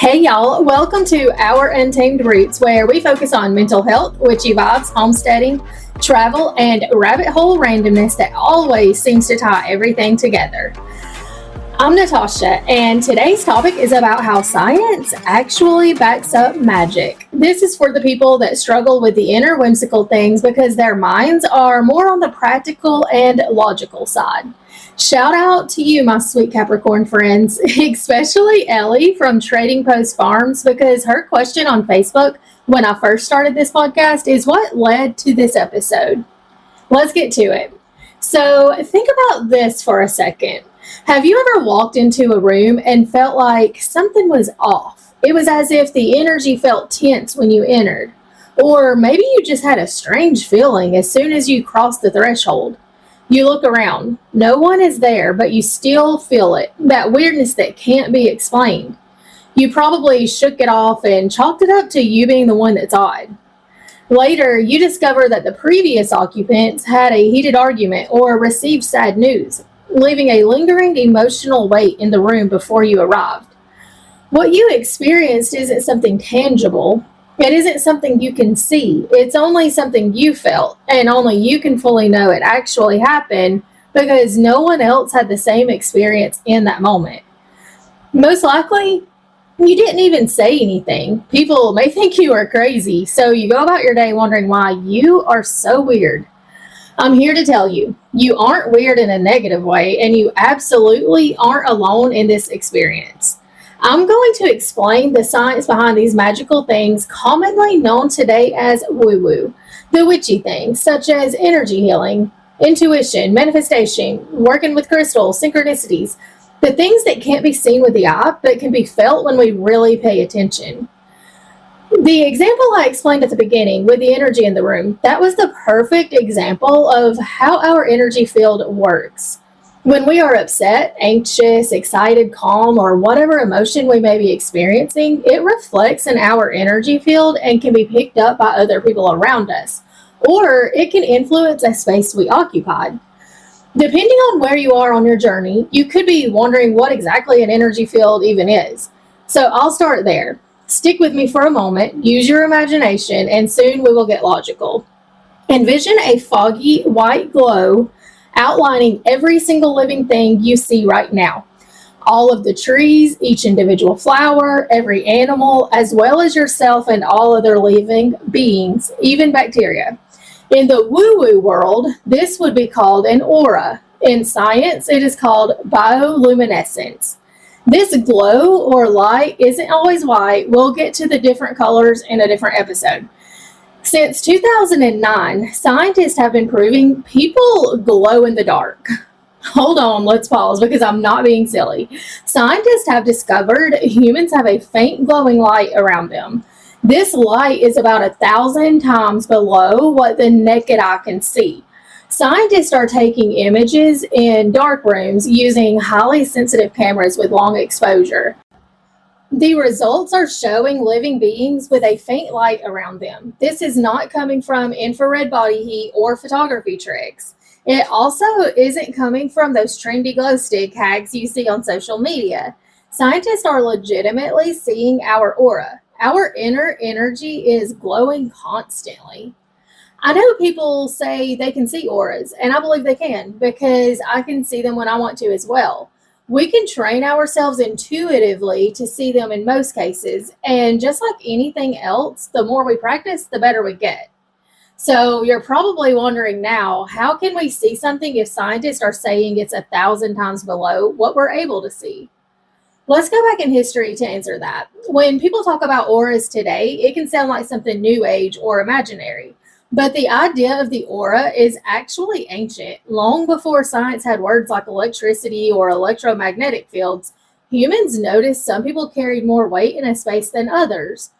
Hey y'all, welcome to Our Untamed Roots, where we focus on mental health, witchy vibes, homesteading, travel, and rabbit hole randomness that always seems to tie everything together. I'm Natasha, and today's topic is about how science actually backs up magic. This is for the people that struggle with the inner whimsical things because their minds are more on the practical and logical side. Shout out to you, my sweet Capricorn friends, especially Ellie from Trading Post Farms, because her question on Facebook when I first started this podcast is what led to this episode. Let's get to it. So, think about this for a second. Have you ever walked into a room and felt like something was off? It was as if the energy felt tense when you entered. Or maybe you just had a strange feeling as soon as you crossed the threshold. You look around. No one is there, but you still feel it. That weirdness that can't be explained. You probably shook it off and chalked it up to you being the one that's odd. Later, you discover that the previous occupants had a heated argument or received sad news, leaving a lingering emotional weight in the room before you arrived. What you experienced isn't something tangible. It isn't something you can see. It's only something you felt, and only you can fully know it actually happened because no one else had the same experience in that moment. Most likely, you didn't even say anything. People may think you are crazy, so you go about your day wondering why you are so weird. I'm here to tell you, you aren't weird in a negative way, and you absolutely aren't alone in this experience. I'm going to explain the science behind these magical things commonly known today as woo-woo, the witchy things such as energy healing, intuition, manifestation, working with crystals, synchronicities, the things that can't be seen with the eye but can be felt when we really pay attention. The example I explained at the beginning with the energy in the room, that was the perfect example of how our energy field works. When we are upset, anxious, excited, calm, or whatever emotion we may be experiencing, it reflects in our energy field and can be picked up by other people around us, or it can influence a space we occupied. Depending on where you are on your journey, you could be wondering what exactly an energy field even is. So I'll start there. Stick with me for a moment, use your imagination, and soon we will get logical. Envision a foggy white glow outlining every single living thing you see right now. All of the trees, each individual flower, every animal, as well as yourself and all other living beings, even bacteria. In the woo-woo world, this would be called an aura. In science, it is called bioluminescence. This glow or light isn't always white. We'll get to the different colors in a different episode. Since 2009, scientists have been proving people glow in the dark. Hold on, let's pause because I'm not being silly. Scientists have discovered humans have a faint glowing light around them. This light is about 1,000 times below what the naked eye can see. Scientists are taking images in dark rooms using highly sensitive cameras with long exposure. The results are showing living beings with a faint light around them. This is not coming from infrared body heat or photography tricks. It also isn't coming from those trendy glow stick hacks you see on social media. Scientists are legitimately seeing our aura. Our inner energy is glowing constantly. I know people say they can see auras, and I believe they can because I can see them when I want to as well. We can train ourselves intuitively to see them in most cases, and just like anything else, the more we practice, the better we get. So you're probably wondering now, how can we see something if scientists are saying it's 1,000 times below what we're able to see? Let's go back in history to answer that. When people talk about auras today, it can sound like something new age or imaginary. But the idea of the aura is actually ancient. Long before science had words like electricity or electromagnetic fields, humans noticed some people carried more weight in a space than others.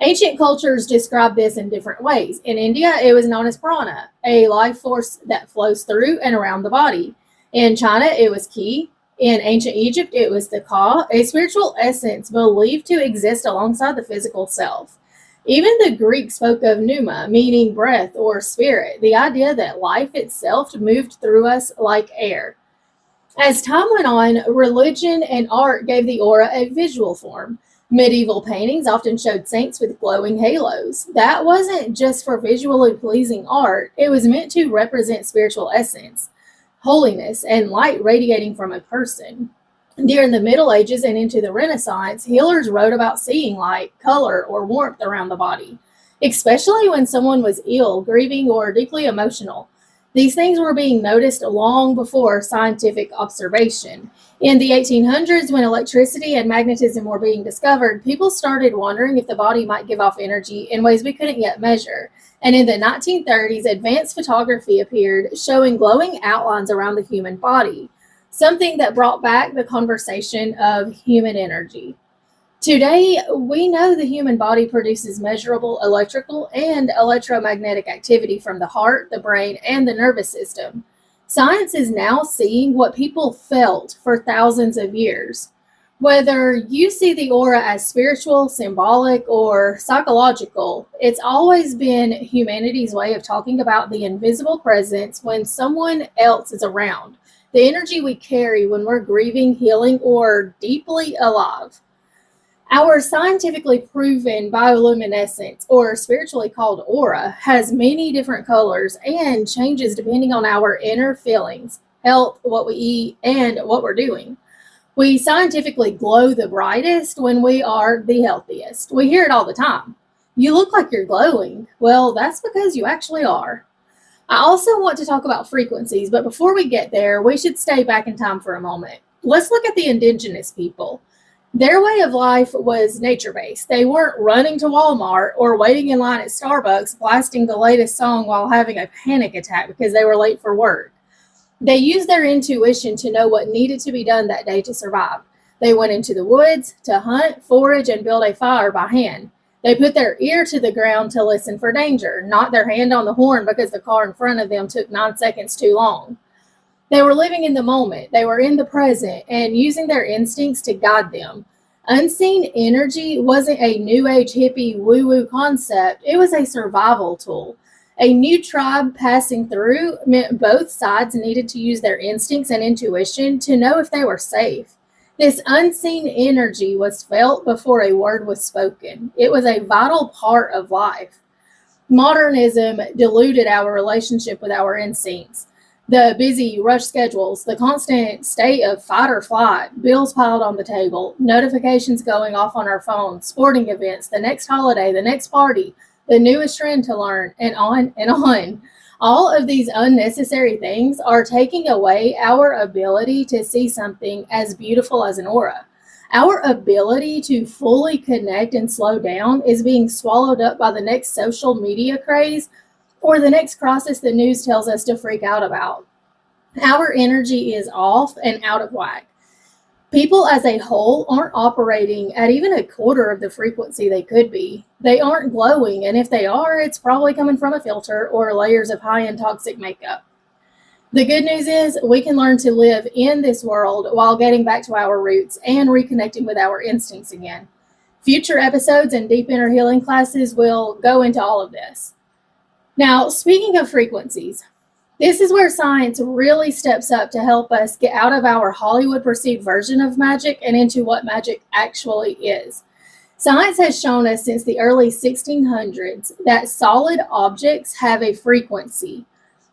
Ancient cultures describe this in different ways. In India, it was known as prana, a life force that flows through and around the body. In China, it was ki. In ancient Egypt, it was the ka, a spiritual essence believed to exist alongside the physical self. Even the Greeks spoke of pneuma, meaning breath or spirit, the idea that life itself moved through us like air. As time went on, religion and art gave the aura a visual form. Medieval paintings often showed saints with glowing halos. That wasn't just for visually pleasing art, it was meant to represent spiritual essence, holiness, and light radiating from a person. During the Middle Ages and into the Renaissance, healers wrote about seeing light, color, or warmth around the body, especially when someone was ill, grieving, or deeply emotional. These things were being noticed long before scientific observation. In the 1800s, when electricity and magnetism were being discovered, people started wondering if the body might give off energy in ways we couldn't yet measure. And in the 1930s, advanced photography appeared, showing glowing outlines around the human body, something that brought back the conversation of human energy. Today, we know the human body produces measurable electrical and electromagnetic activity from the heart, the brain, and the nervous system. Science is now seeing what people felt for thousands of years. Whether you see the aura as spiritual, symbolic, or psychological, it's always been humanity's way of talking about the invisible presence when someone else is around, the energy we carry when we're grieving, healing, or deeply alive. Our scientifically proven bioluminescence, or spiritually called aura, has many different colors and changes depending on our inner feelings, health, what we eat, and what we're doing. We scientifically glow the brightest when we are the healthiest. We hear it all the time. You look like you're glowing. Well, that's because you actually are. I also want to talk about frequencies, but before we get there, we should stay back in time for a moment. Let's look at the indigenous people. Their way of life was nature based. They weren't running to Walmart or waiting in line at Starbucks blasting the latest song while having a panic attack because they were late for work. They used their intuition to know what needed to be done that day to survive. They went into the woods to hunt, forage, and build a fire by hand. They put their ear to the ground to listen for danger, not their hand on the horn because the car in front of them took 9 seconds too long. They were living in the moment, they were in the present, and using their instincts to guide them. Unseen energy wasn't a new age hippie woo woo concept, it was a survival tool. A new tribe passing through meant both sides needed to use their instincts and intuition to know if they were safe. This unseen energy was felt before a word was spoken. It was a vital part of life. Modernism diluted our relationship with our instincts. The busy rush schedules, the constant state of fight or flight, bills piled on the table, notifications going off on our phones, sporting events, the next holiday, the next party, the newest trend to learn, and on and on. All of these unnecessary things are taking away our ability to see something as beautiful as an aura. Our ability to fully connect and slow down is being swallowed up by the next social media craze or the next crisis the news tells us to freak out about. Our energy is off and out of whack. People as a whole aren't operating at even a quarter of the frequency they could be. They aren't glowing, and if they are, it's probably coming from a filter or layers of high-end toxic makeup. The good news is we can learn to live in this world while getting back to our roots and reconnecting with our instincts again. Future episodes and deep inner healing classes will go into all of this. Now, speaking of frequencies, this is where science really steps up to help us get out of our Hollywood perceived version of magic and into what magic actually is. Science has shown us since the early 1600s that solid objects have a frequency.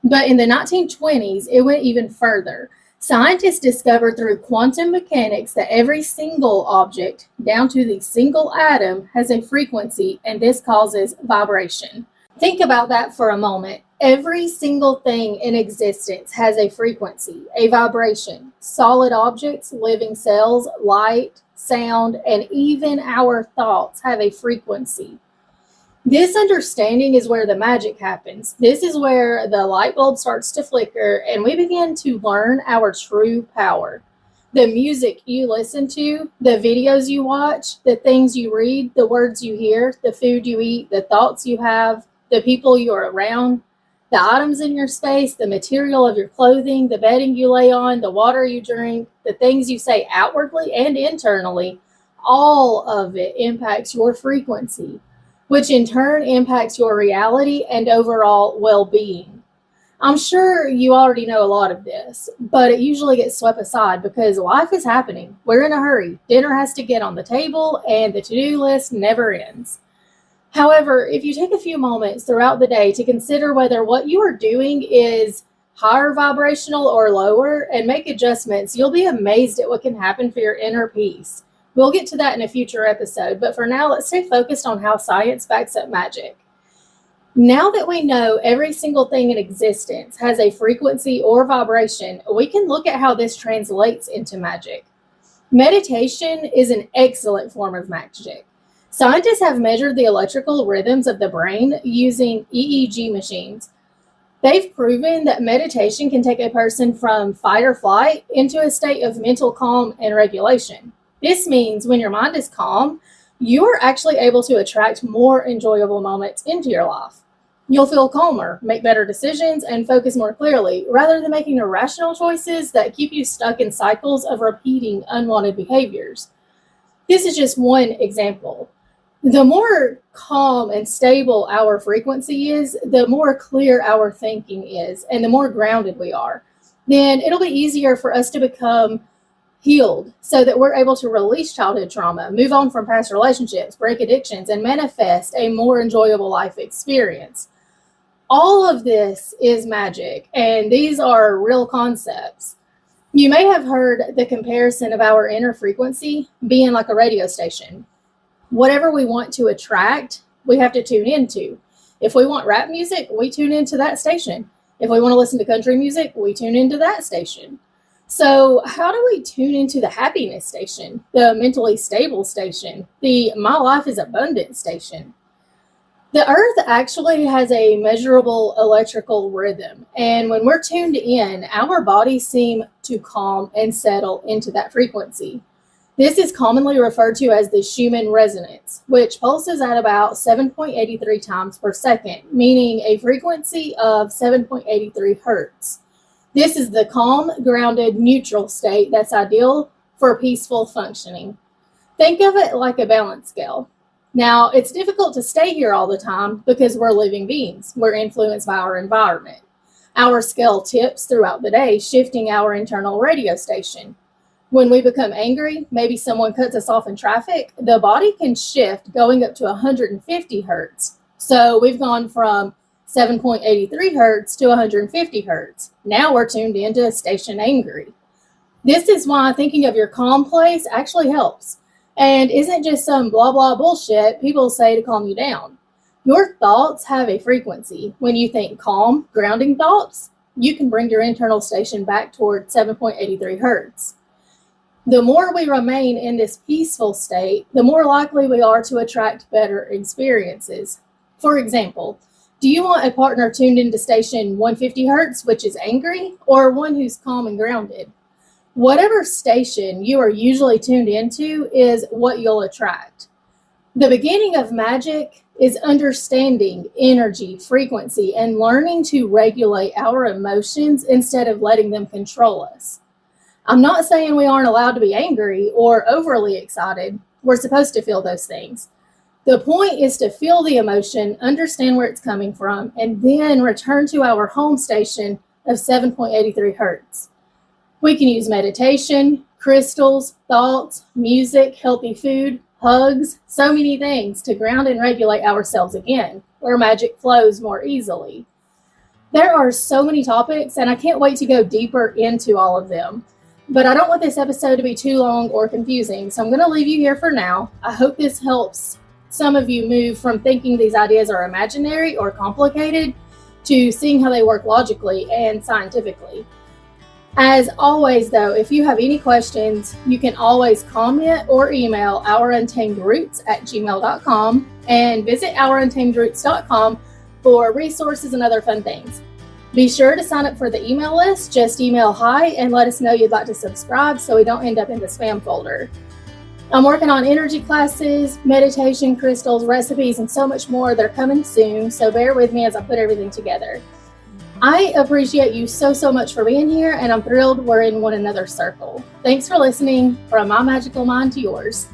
But in the 1920s, it went even further. Scientists discovered through quantum mechanics that every single object, down to the single atom, has a frequency, and this causes vibration. Think about that for a moment. Every single thing in existence has a frequency, a vibration. Solid objects, living cells, light, sound, and even our thoughts have a frequency. This understanding is where the magic happens. This is where the light bulb starts to flicker and we begin to learn our true power. The music you listen to, the videos you watch, the things you read, the words you hear, the food you eat, the thoughts you have, the people you're around, the items in your space, the material of your clothing, the bedding you lay on, the water you drink, the things you say outwardly and internally, all of it impacts your frequency, which in turn impacts your reality and overall well-being. I'm sure you already know a lot of this, but it usually gets swept aside because life is happening. We're in a hurry. Dinner has to get on the table, and the to-do list never ends. However, if you take a few moments throughout the day to consider whether what you are doing is higher vibrational or lower and make adjustments, you'll be amazed at what can happen for your inner peace. We'll get to that in a future episode, but for now, let's stay focused on how science backs up magic. Now that we know every single thing in existence has a frequency or vibration, we can look at how this translates into magic. Meditation is an excellent form of magic. Scientists have measured the electrical rhythms of the brain using EEG machines. They've proven that meditation can take a person from fight or flight into a state of mental calm and regulation. This means when your mind is calm, you are actually able to attract more enjoyable moments into your life. You'll feel calmer, make better decisions, and focus more clearly, rather than making irrational choices that keep you stuck in cycles of repeating unwanted behaviors. This is just one example. The more calm and stable our frequency is, the more clear our thinking is, and the more grounded we are. Then it'll be easier for us to become healed so that we're able to release childhood trauma, move on from past relationships, break addictions, and manifest a more enjoyable life experience. All of this is magic, and these are real concepts. You may have heard the comparison of our inner frequency being like a radio station. Whatever we want to attract, we have to tune into. If we want rap music, we tune into that station. If we want to listen to country music, we tune into that station. So how do we tune into the happiness station, the mentally stable station, the my life is abundant station? The earth actually has a measurable electrical rhythm, and when we're tuned in, our bodies seem to calm and settle into that frequency. This is commonly referred to as the Schumann resonance, which pulses at about 7.83 times per second, meaning a frequency of 7.83 hertz. This is the calm, grounded, neutral state that's ideal for peaceful functioning. Think of it like a balance scale. Now, it's difficult to stay here all the time because we're living beings. We're influenced by our environment. Our scale tips throughout the day, shifting our internal radio station. When we become angry, maybe someone cuts us off in traffic, the body can shift going up to 150 hertz. So we've gone from 7.83 hertz to 150 hertz. Now we're tuned into station angry. This is why thinking of your calm place actually helps. And isn't just some blah, blah bullshit people say to calm you down. Your thoughts have a frequency. When you think calm, grounding thoughts, you can bring your internal station back toward 7.83 hertz. The more we remain in this peaceful state, the more likely we are to attract better experiences. For example, do you want a partner tuned into station 150 hertz, which is angry, or one who's calm and grounded? Whatever station you are usually tuned into is what you'll attract. The beginning of magic is understanding energy, frequency, and learning to regulate our emotions instead of letting them control us. I'm not saying we aren't allowed to be angry or overly excited. We're supposed to feel those things. The point is to feel the emotion, understand where it's coming from, and then return to our home station of 7.83 hertz. We can use meditation, crystals, thoughts, music, healthy food, hugs, so many things to ground and regulate ourselves again, where magic flows more easily. There are so many topics, and I can't wait to go deeper into all of them. But I don't want this episode to be too long or confusing, so I'm going to leave you here for now. I hope this helps some of you move from thinking these ideas are imaginary or complicated to seeing how they work logically and scientifically. As always, though, if you have any questions, you can always comment or email ouruntamedroots@gmail.com and visit ouruntamedroots.com for resources and other fun things. Be sure to sign up for the email list. Just email hi and let us know you'd like to subscribe so we don't end up in the spam folder. I'm working on energy classes, meditation, crystals, recipes, and so much more. They're coming soon, so bear with me as I put everything together. I appreciate you so much for being here, and I'm thrilled we're in one another's circle. Thanks for listening. From my magical mind to yours.